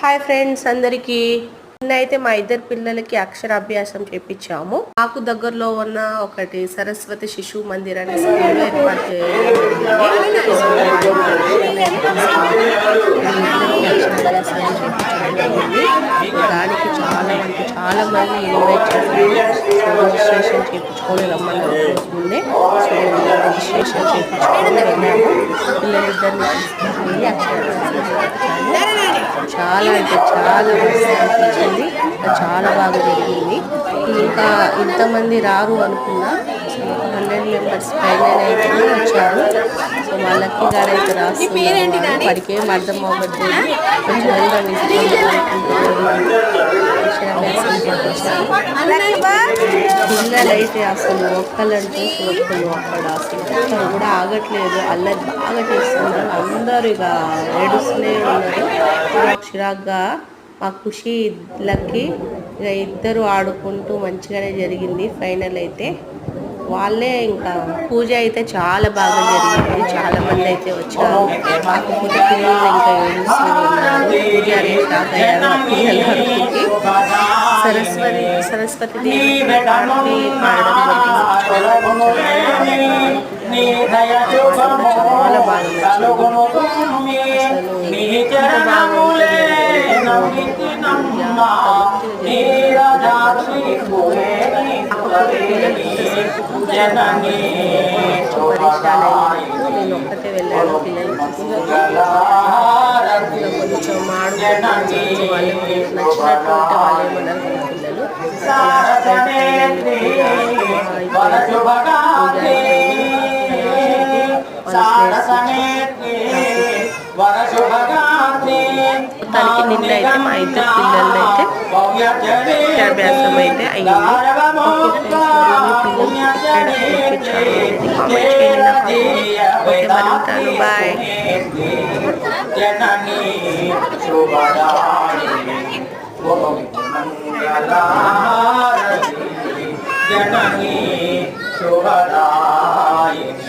Hi friends అందరికీ. నిన్నైతే మా ఇద్దరు పిల్లలకి అక్షరాభ్యాసం చేపించాము. మాకు దగ్గరలో ఉన్న ఒకటి సరస్వతి శిశు మందిర్ అనే స్కూల్ ఏర్పాటు దానికి చాలా మంది ఇన్వైట్ చేశారు. రిజిస్ట్రేషన్ చేయించుకొని రమ్మన్నారు రోజు ముందే. సో రిజిస్ట్రేషన్ చేయించుకొని వెళ్ళాము. పిల్లలిద్దరిని తీసుకుని అక్షరాభ్యాసం చాలా అంటే చాలా మంచిగా అనిపించింది. చాలా బాగా జరిగింది. ఇంకా ఇంతమంది రారు అనుకున్నా. 100 మెంబర్స్ పైన అయితే వచ్చారు. సో వాళ్ళకి గారైతే రాస్తున్నారు. వాడికేం అర్థం అవ్వట్లేదు. కొంచెం వెళ్దాం పిల్లలైతే అసలు ఒక్కలంటే ఒక్కరు అక్కడ అసలు ఒక్కరు కూడా ఆగట్లేదు. అల్లరి బాగా చేస్తున్నారు. అందరూ ఇక ఏడుస్తూనే ఉన్నారు. చిరాగ్గా మా ఖుషి లక్కి ఇక ఇద్దరు ఆడుకుంటూ మంచిగానే జరిగింది. ఫైనల్ అయితే వాళ్ళే ఇంకా పూజ అయితే చాలా బాగా జరిగింది. చాలా మంది అయితే వచ్చారు. కాకపోతే పిల్లలు ఇంకా ఏడుస్తూ ఉన్నారు. పూజారి స్టార్ట్ అయ్యారు. ఆ పిల్లల వరకు సరస్వతి దేవి పాడడం చాలా బాగా నేను ఒక్కటే వెళ్ళాను. పిల్లలకి కొంచెం ఆడుకుంటూ వాళ్ళకి నచ్చినట్టు ఉంటే వాళ్ళు ఏమన్నారు పిల్లలు మొత్తానికి నిన్న అయితే మా ఇద్దరు పిల్లలు అయితే అక్షరాభ్యాసం అయితే అయ్యింది. ఉంటాను. బాయ్. जननी शुभदायिनी